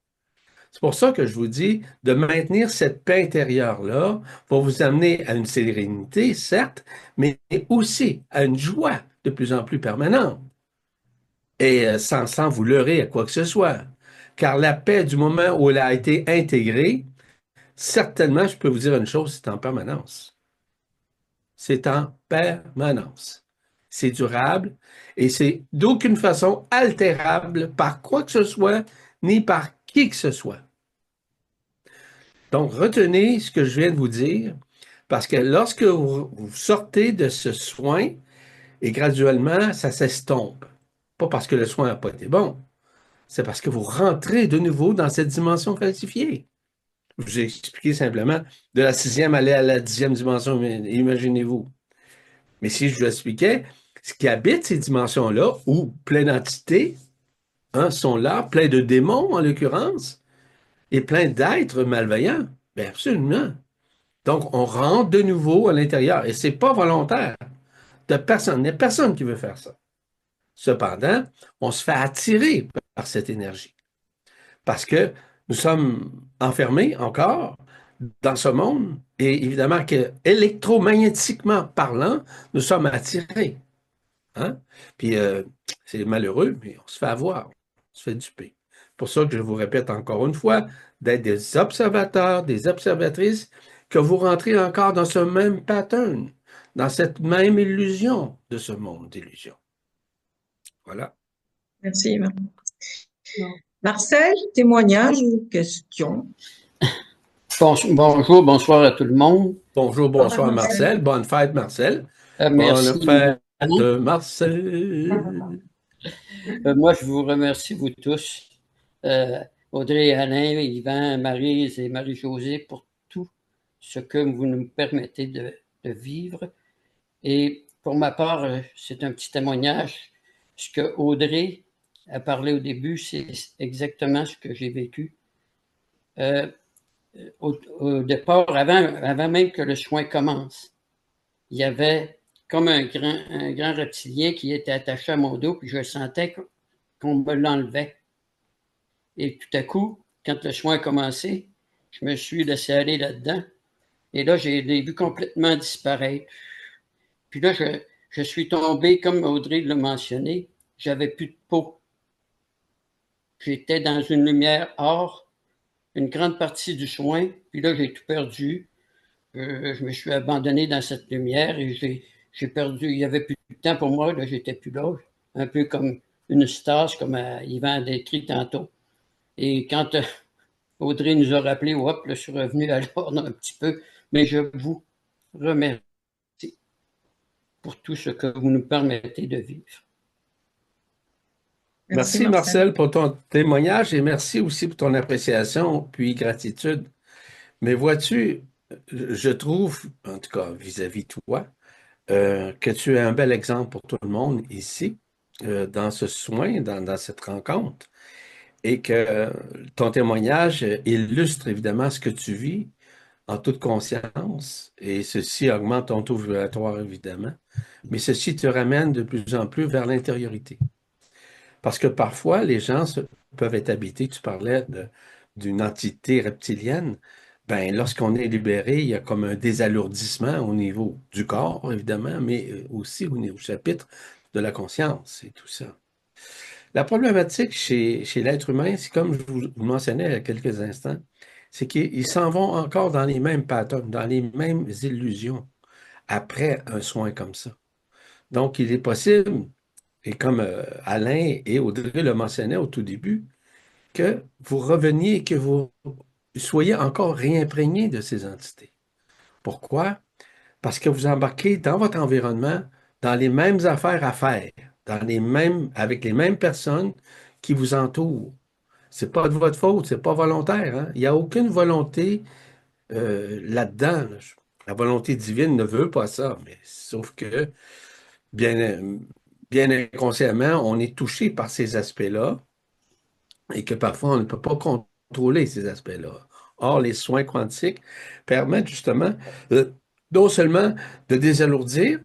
C'est pour ça que je vous dis de maintenir cette paix intérieure-là pour vous amener à une sérénité, certes, mais aussi à une joie de plus en plus permanente et sans vous leurrer à quoi que ce soit. Car la paix, du moment où elle a été intégrée, certainement, je peux vous dire une chose, c'est en permanence. C'est en permanence. C'est durable et c'est d'aucune façon altérable par quoi que ce soit, ni par qui que ce soit. Donc, retenez ce que je viens de vous dire, parce que lorsque vous sortez de ce soin, et graduellement, ça s'estompe. Pas parce que le soin n'a pas été bon, c'est parce que vous rentrez de nouveau dans cette dimension falsifiée. Je vous ai expliqué simplement de la sixième aller à la 10e dimension, imaginez-vous. Mais si je vous expliquais, ce qui habite ces dimensions-là, où plein d'entités sont là, plein de démons en l'occurrence, et plein d'êtres malveillants, bien absolument. Donc, on rentre de nouveau à l'intérieur, et c'est pas volontaire de personne. Il n'y a personne qui veut faire ça. Cependant, on se fait attirer par cette énergie. Parce que nous sommes enfermés encore dans ce monde et évidemment que électromagnétiquement parlant, nous sommes attirés. Hein? Puis c'est malheureux, mais on se fait avoir, on se fait duper. C'est pour ça que je vous répète encore une fois, d'être des observateurs, des observatrices, que vous rentrez encore dans ce même pattern, dans cette même illusion de ce monde d'illusion. Voilà. Merci. Non. Marcel, témoignage ou question? Bonjour, bonsoir à tout le monde. Bonjour, bonsoir Marcel. Bonne fête Marcel. Bonne Merci. fête Marcel. Moi, je vous remercie, vous tous, Audrey, Alain, Yvan, Maryse et Marie-Josée, pour tout ce que vous nous permettez de vivre. Et pour ma part, c'est un petit témoignage. Ce que Audrey a parlé au début, c'est exactement ce que j'ai vécu. Au départ, avant même que le soin commence, il y avait comme un grand reptilien qui était attaché à mon dos, puis je sentais qu'on me l'enlevait. Et tout à coup, quand le soin a commencé, je me suis laissé aller là-dedans. Et là, j'ai vu complètement disparaître. Puis là, je suis tombé, comme Audrey l'a mentionné, j'avais plus de peau. J'étais dans une lumière or, une grande partie du soin, puis là, j'ai tout perdu. Je me suis abandonné dans cette lumière et j'ai perdu, il n'y avait plus de temps pour moi, là, j'étais plus là, un peu comme une stase, comme Yvan a décrit tantôt. Et quand Audrey nous a rappelé, hop, là, je suis revenu à l'ordre un petit peu, mais je vous remercie pour tout ce que vous nous permettez de vivre. Merci Marcel pour ton témoignage et merci aussi pour ton appréciation puis gratitude. Mais vois-tu, je trouve, en tout cas vis-à-vis de toi, que tu es un bel exemple pour tout le monde ici, dans ce soin, dans cette rencontre, et que ton témoignage illustre évidemment ce que tu vis en toute conscience, et ceci augmente ton taux vibratoire évidemment, mais ceci te ramène de plus en plus vers l'intériorité. Parce que parfois, les gens peuvent être habités, tu parlais d'une entité reptilienne. Ben, lorsqu'on est libéré, il y a comme un désalourdissement au niveau du corps, évidemment, mais aussi au chapitre de la conscience et tout ça. La problématique chez l'être humain, c'est comme je vous mentionnais il y a quelques instants, c'est qu'ils s'en vont encore dans les mêmes patterns, dans les mêmes illusions après un soin comme ça. Donc, il est possible, et comme Alain et Audrey le mentionnaient au tout début, que vous reveniez et que vous soyez encore réimprégné de ces entités. Pourquoi? Parce que vous embarquez dans votre environnement dans les mêmes affaires à faire, avec les mêmes personnes qui vous entourent. C'est pas de votre faute, c'est pas volontaire, hein? Il n'y a aucune volonté là-dedans. La volonté divine ne veut pas ça, mais sauf que bien, bien inconsciemment, on est touché par ces aspects-là et que parfois on ne peut pas contrôler ces aspects-là. Or, les soins quantiques permettent justement non seulement de désalourdir,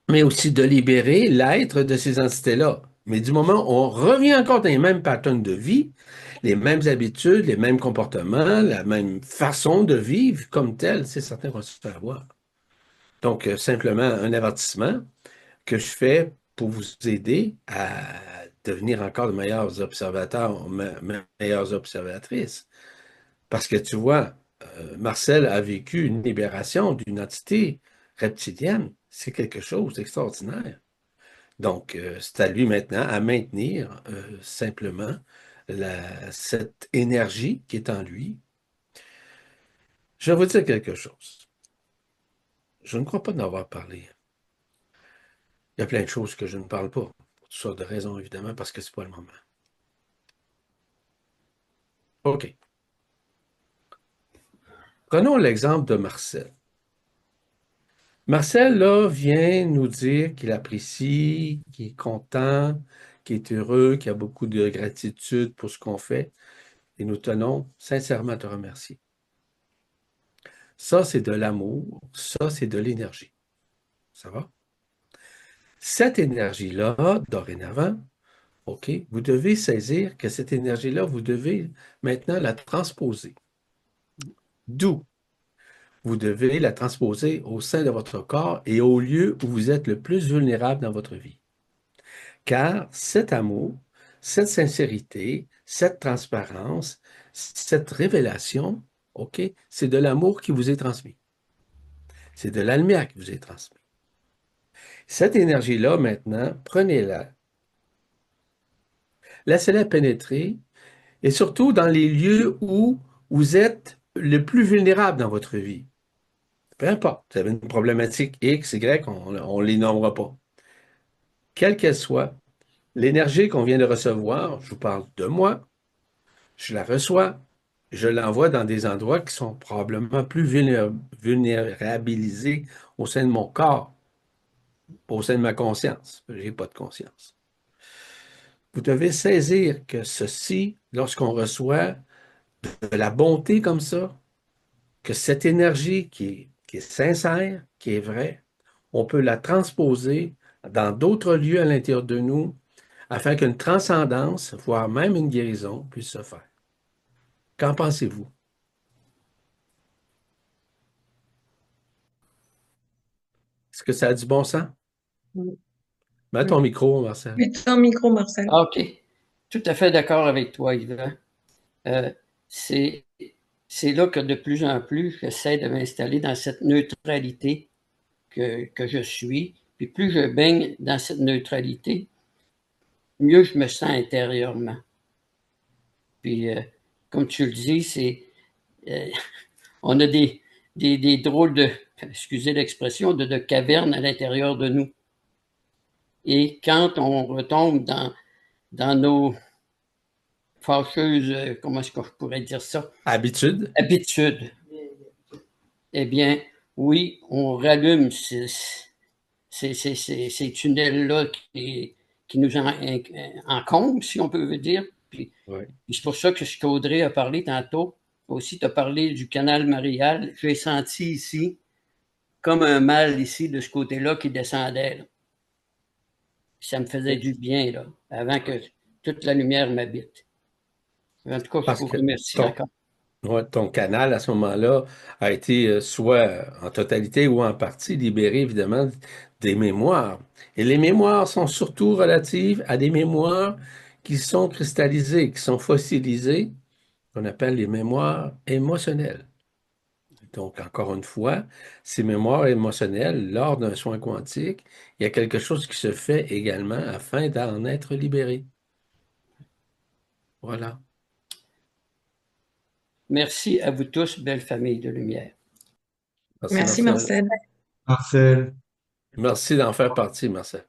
mais aussi de libérer l'être de ces entités-là. Mais du moment où on revient encore dans les mêmes patterns de vie, les mêmes habitudes, les mêmes comportements, la même façon de vivre comme tel, c'est certain qu'on va se faire avoir. Donc, simplement un avertissement que je fais pour vous aider à devenir encore de meilleurs observateurs, meilleures observatrices. Parce que tu vois, Marcel a vécu une libération d'une entité reptilienne. C'est quelque chose d'extraordinaire. Donc, c'est à lui maintenant à maintenir simplement cette énergie qui est en lui. Je vais vous dire quelque chose. Je ne crois pas d'en avoir parlé. Il y a plein de choses que je ne parle pas. Pour toutes sortes de raisons, évidemment, parce que ce n'est pas le moment. OK. Prenons l'exemple de Marcel. Marcel, là, vient nous dire qu'il apprécie, qu'il est content, qu'il est heureux, qu'il a beaucoup de gratitude pour ce qu'on fait. Et nous tenons sincèrement à te remercier. Ça, c'est de l'amour. Ça, c'est de l'énergie. Ça va? Cette énergie-là, dorénavant, OK, vous devez saisir que cette énergie-là, vous devez maintenant la transposer. D'où vous devez la transposer au sein de votre corps et au lieu où vous êtes le plus vulnérable dans votre vie. Car cet amour, cette sincérité, cette transparence, cette révélation, OK, c'est de l'amour qui vous est transmis. C'est de la lumière qui vous est transmise. Cette énergie-là, maintenant, prenez-la, laissez-la pénétrer, et surtout dans les lieux où vous êtes le plus vulnérable dans votre vie. Peu importe, vous avez une problématique X, Y, on ne les nommera pas. Quelle qu'elle soit, l'énergie qu'on vient de recevoir, je vous parle de moi, je la reçois, je l'envoie dans des endroits qui sont probablement plus vulnérabilisés au sein de mon corps, pas au sein de ma conscience. Je n'ai pas de conscience. Vous devez saisir que ceci, lorsqu'on reçoit de la bonté comme ça, que cette énergie qui est sincère, qui est vraie, on peut la transposer dans d'autres lieux à l'intérieur de nous afin qu'une transcendance, voire même une guérison, puisse se faire. Qu'en pensez-vous? Est-ce que ça a du bon sens? Oui. Mets ton micro, Marcel. Mets ton micro, Marcel. OK. Tout à fait d'accord avec toi, Yvan. C'est là que de plus en plus, j'essaie de m'installer dans cette neutralité que je suis. Puis plus je baigne dans cette neutralité, mieux je me sens intérieurement. Puis, comme tu le dis, on a des drôles de, excusez l'expression, de cavernes à l'intérieur de nous. Et quand on retombe dans nos fâcheuses, comment est-ce que je pourrais dire ça? Habitude. Habitudes. Eh bien, oui, on rallume ces tunnels-là qui nous encombrent, si on peut dire. Puis c'est pour ça que ce qu'Audrey a parlé tantôt, aussi, tu as parlé du canal marial. J'ai senti ici comme un mal ici, de ce côté-là, qui descendait. Là. Ça me faisait du bien, là, avant que toute la lumière m'habite. En tout cas, je Parce vous que remercie ton, encore. ouais, ton canal, à ce moment-là, a été soit en totalité ou en partie libéré, évidemment, des mémoires. Et les mémoires sont surtout relatives à des mémoires qui sont cristallisées, qui sont fossilisées, qu'on appelle les mémoires émotionnelles. Donc, encore une fois, ces mémoires émotionnelles, lors d'un soin quantique, il y a quelque chose qui se fait également afin d'en être libéré. Voilà. Merci à vous tous, belle famille de lumière. Merci, Merci, Marcel. Marcel. Marcel, Merci d'en faire partie, Marcel.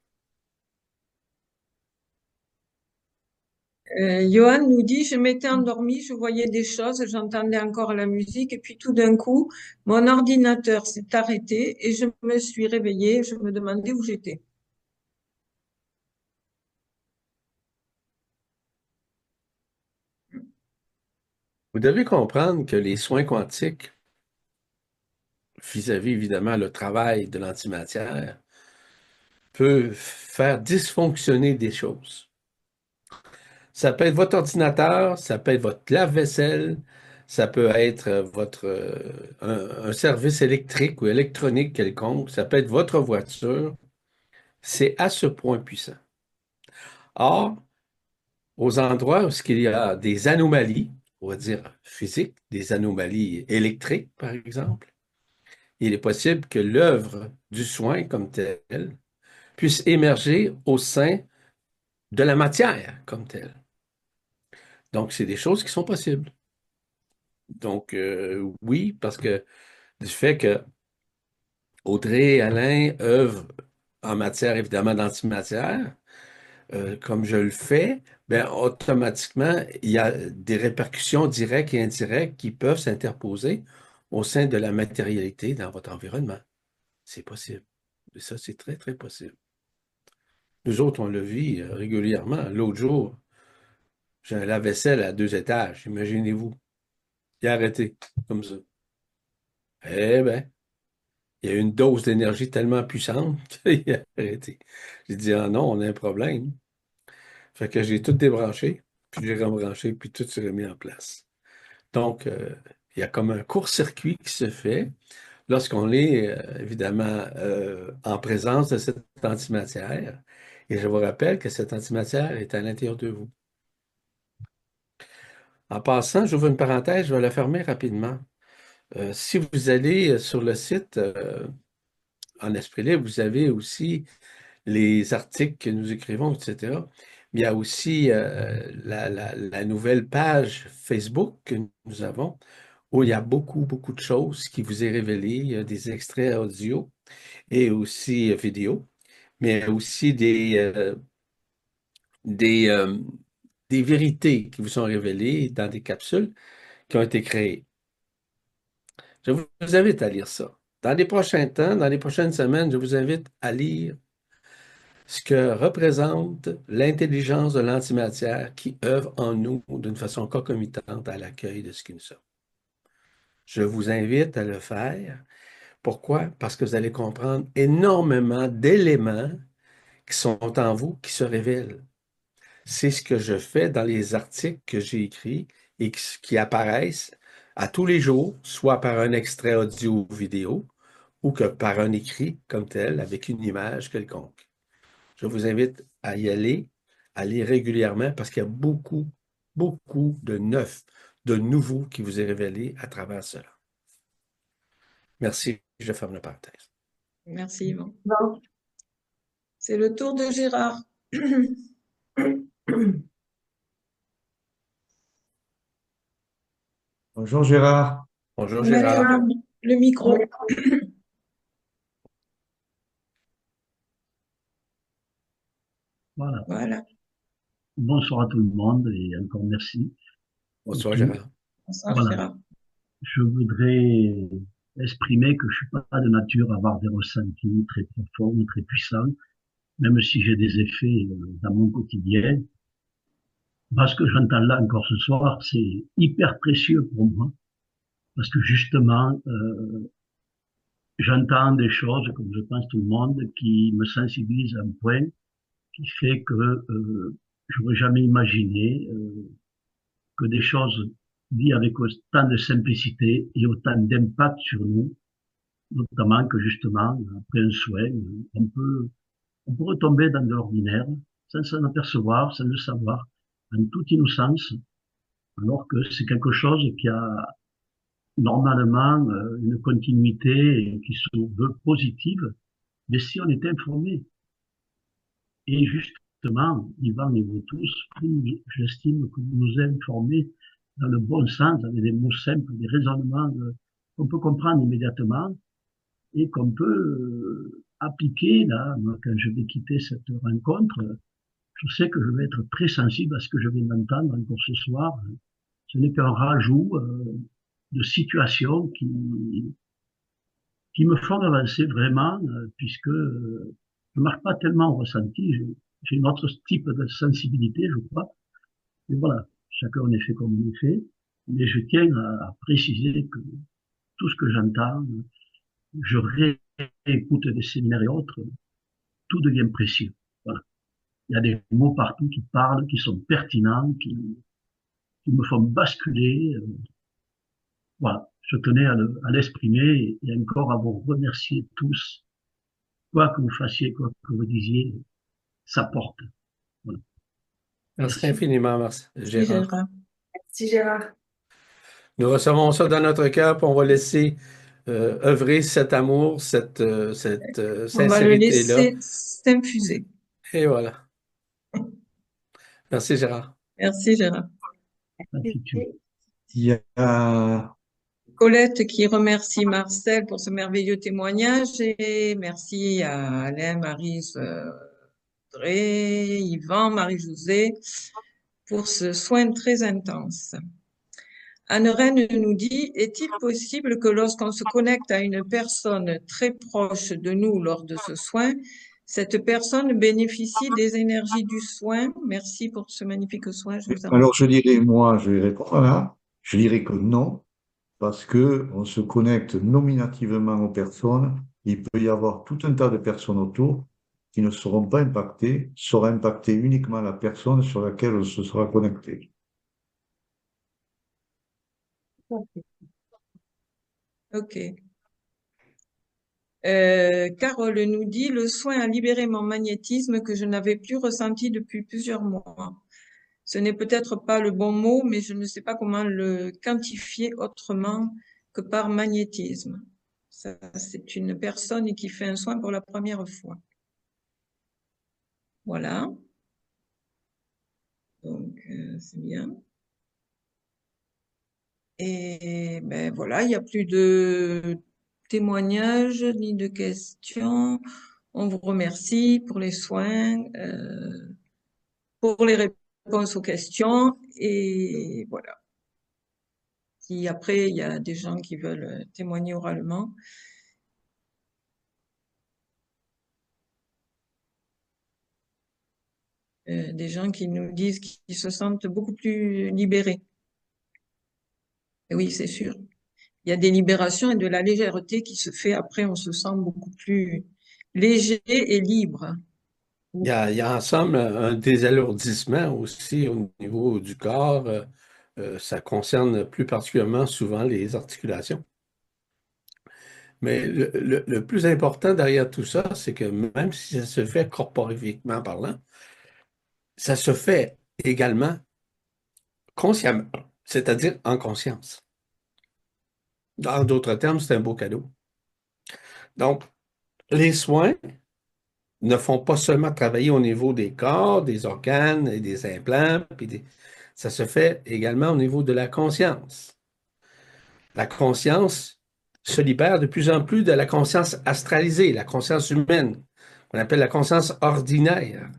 Johan nous dit, je m'étais endormie, je voyais des choses, j'entendais encore la musique, et puis tout d'un coup, mon ordinateur s'est arrêté et je me suis réveillée, je me demandais où j'étais. Vous devez comprendre que les soins quantiques, vis-à-vis évidemment le travail de l'antimatière, peut faire dysfonctionner des choses. Ça peut être votre ordinateur, ça peut être votre lave-vaisselle, ça peut être un service électrique ou électronique quelconque, ça peut être votre voiture. C'est à ce point puissant. Or, aux endroits où il y a des anomalies, on va dire physiques, des anomalies électriques, par exemple, il est possible que l'œuvre du soin comme telle puisse émerger au sein de la matière comme telle. Donc, c'est des choses qui sont possibles. Donc, oui, parce que du fait que Audrey et Alain œuvrent en matière, évidemment, d'antimatière, comme je le fais, ben, automatiquement, il y a des répercussions directes et indirectes qui peuvent s'interposer au sein de la matérialité dans votre environnement. C'est possible. Et ça, c'est très, très possible. Nous autres, on le vit régulièrement. L'autre jour, j'ai un lave-vaisselle à 2 étages, imaginez-vous. Il a arrêté, comme ça. Eh bien, il y a une dose d'énergie tellement puissante qu'il a arrêté. J'ai dit, ah non, on a un problème. Fait que j'ai tout débranché, puis j'ai rebranché, puis tout s'est remis en place. Donc, il y a comme un court-circuit qui se fait lorsqu'on est évidemment en présence de cette antimatière. Et je vous rappelle que cette antimatière est à l'intérieur de vous. En passant, j'ouvre une parenthèse, je vais la fermer rapidement. Si vous allez sur le site en Esprit Libre, vous avez aussi les articles que nous écrivons, etc. Mais il y a aussi la nouvelle page Facebook que nous avons, où il y a beaucoup, beaucoup de choses qui vous est révélées. Il y a des extraits audio et aussi vidéo, mais aussi des, euh, des vérités qui vous sont révélées dans des capsules qui ont été créées. Je vous invite à lire ça. Dans les prochains temps, dans les prochaines semaines, je vous invite à lire ce que représente l'intelligence de l'antimatière qui œuvre en nous d'une façon concomitante à l'accueil de ce qui nous sommes. Je vous invite à le faire. Pourquoi? Parce que vous allez comprendre énormément d'éléments qui sont en vous, qui se révèlent. C'est ce que je fais dans les articles que j'ai écrits et qui apparaissent à tous les jours, soit par un extrait audio ou vidéo, ou que par un écrit comme tel, avec une image quelconque. Je vous invite à y aller, à lire régulièrement, parce qu'il y a beaucoup, beaucoup de neuf, de nouveau qui vous est révélé à travers cela. Merci, je ferme la parenthèse. Merci, Yvan. Bon. C'est le tour de Gérard. bonjour Gérard. Bonjour Mets Gérard. le micro. Voilà. Voilà. Bonsoir à tout le monde et encore merci. Bonsoir Ok. Gérard. Bonsoir, Voilà. Gérard. Je voudrais exprimer que je suis pas de nature à avoir des ressentis très profonds, très puissants, même si j'ai des effets dans mon quotidien. Parce que j'entends là encore ce soir, c'est hyper précieux pour moi. Parce que justement, j'entends des choses, comme je pense tout le monde, qui me sensibilisent à un point qui fait que j'aurais jamais imaginé que des choses dites avec autant de simplicité et autant d'impact sur nous, notamment que justement, après un soin, on peut retomber dans de l'ordinaire sans s'en apercevoir, sans le savoir, en toute innocence, alors que c'est quelque chose qui a normalement une continuité et qui se veut positive, mais si on est informé. Et justement, Yvan et vous tous, j'estime que vous nous informez dans le bon sens, avec des mots simples, des raisonnements qu'on peut comprendre immédiatement et qu'on peut appliquer. Là, moi, quand je vais quitter cette rencontre, je sais que je vais être très sensible à ce que je viens d'entendre encore ce soir. Ce n'est qu'un rajout de situations qui me font avancer vraiment, puisque je ne marche pas tellement au ressenti, j'ai un autre type de sensibilité, je crois. Et voilà, chacun en est fait comme il est fait. Mais je tiens à préciser que tout ce que j'entends, je réécoute des séminaires et autres, tout devient précieux. Voilà. Il y a des mots partout qui parlent, qui sont pertinents, qui me font basculer. Voilà. Je tenais à l'exprimer et encore à vous remercier tous. Quoi que vous fassiez, quoi que vous disiez, ça porte. Voilà. Merci infiniment, Merci, Gérard. Gérard. Merci Gérard. Nous recevons ça dans notre cœur, puis on va laisser œuvrer cet amour, cette On va le sincérité-là. laisser s'infuser. Et voilà. Merci, Gérard. Merci, Gérard. Il y a Colette qui remercie Marcel pour ce merveilleux témoignage et merci à Alain, Maryse, Audrey, Yvan, Marie-Josée pour ce soin très intense. Anne Rennes nous dit, est-il possible que lorsqu'on se connecte à une personne très proche de nous lors de ce soin, cette personne bénéficie des énergies du soin? Merci pour ce magnifique soin. Je vous en Alors, je dirais, moi, je vais répondre là. Je dirais que non, parce que on se connecte nominativement aux personnes. Il peut y avoir tout un tas de personnes autour qui ne seront pas impactées, sera impactée uniquement la personne sur laquelle on se sera connecté. Ok. Carole nous dit, le soin a libéré mon magnétisme que je n'avais plus ressenti depuis plusieurs mois. Ce n'est peut-être pas le bon mot, mais je ne sais pas comment le quantifier autrement que par magnétisme. Ça, c'est une personne qui fait un soin pour la première fois. Voilà. Donc, c'est bien. Et ben voilà, il n'y a plus de témoignages ni de questions. On vous remercie pour les soins, pour les réponses aux questions. Et voilà. Si après, il y a des gens qui veulent témoigner oralement. Des gens qui nous disent qu'ils se sentent beaucoup plus libérés. Et oui, c'est sûr. Il y a des libérations et de la légèreté qui se fait après, on se sent beaucoup plus léger et libre. Il y a en somme un désalourdissement aussi au niveau du corps. Ça concerne plus particulièrement souvent les articulations. Mais le plus important derrière tout ça, c'est que même si ça se fait corporifiquement parlant, ça se fait également consciemment, c'est-à-dire en conscience. En d'autres termes, c'est un beau cadeau. Donc, les soins ne font pas seulement travailler au niveau des corps, des organes et des implants, ça se fait également au niveau de la conscience. La conscience se libère de plus en plus de la conscience astralisée, la conscience humaine, qu'on appelle la conscience ordinaire.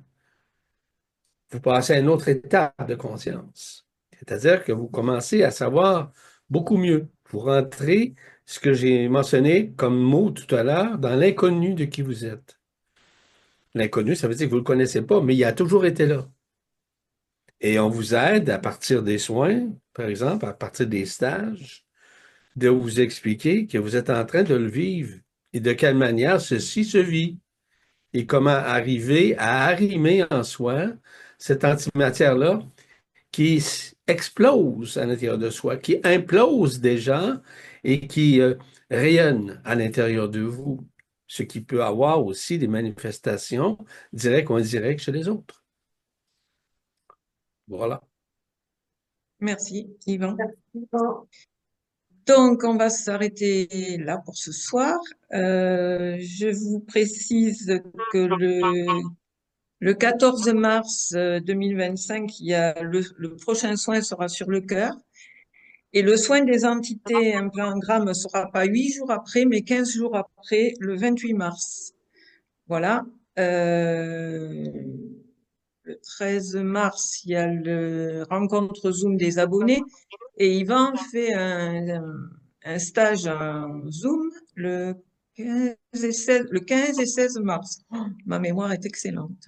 Vous passez à un autre état de conscience. C'est-à-dire que vous commencez à savoir beaucoup mieux. Vous rentrez, ce que j'ai mentionné comme mot tout à l'heure, dans l'inconnu de qui vous êtes. L'inconnu, ça veut dire que vous ne le connaissez pas, mais il a toujours été là. Et on vous aide à partir des soins, par exemple, à partir des stages, de vous expliquer que vous êtes en train de le vivre et de quelle manière ceci se vit. et comment arriver à arrimer en soi cette antimatière-là qui explose à l'intérieur de soi, qui implose déjà et qui rayonne à l'intérieur de vous, ce qui peut avoir aussi des manifestations directes ou indirectes chez les autres. Voilà. Merci, Yvan. Bon, Donc, on va s'arrêter là pour ce soir. Je vous précise que le 14 mars 2025, le prochain soin sera sur le cœur. Et le soin des entités implantogrammes ne sera pas 8 jours après, mais 15 jours après, le 28 mars. Voilà. Le 13 mars, il y a le rencontre Zoom des abonnés et Yvan fait un stage en Zoom le 15 et 16 mars. Oh, ma mémoire est excellente.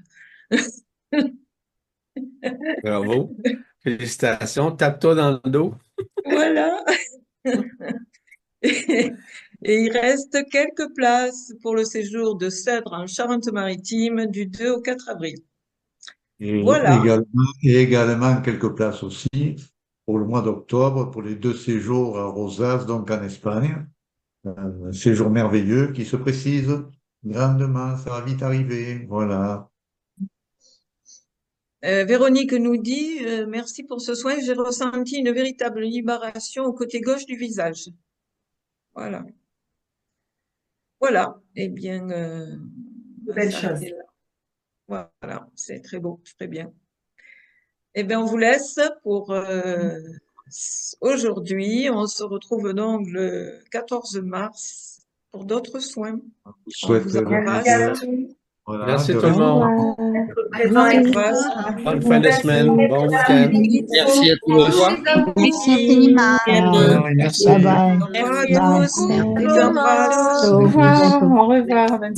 Bravo. Félicitations. Tape-toi dans le dos. Voilà. Et il reste quelques places pour le séjour de Cèdres en Charente-Maritime du 2 au 4 avril. Et Voilà. également quelques places aussi pour le mois d'octobre, pour les 2 séjours à Rosas, donc en Espagne. Un séjour merveilleux qui se précise grandement, ça va vite arriver. Voilà. Véronique nous dit merci pour ce soin, j'ai ressenti une véritable libération au côté gauche du visage. Voilà. Voilà. Eh bien, on va belle s'arrêter chose. là. Voilà, c'est très beau, très bien. Eh bien, on vous laisse pour aujourd'hui. On se retrouve donc le 14 mars pour d'autres soins. Je vous On souhaite vous Merci à embrasse. tous. voilà, Merci de tout le monde. Être présent et Bonne fin de semaine. Bon week-end. Merci à Au tous. revoir. Merci infiniment. merci. Bye bye. Au revoir à Bye. tous. Je vous embrasse. Au revoir. Au revoir. Bonne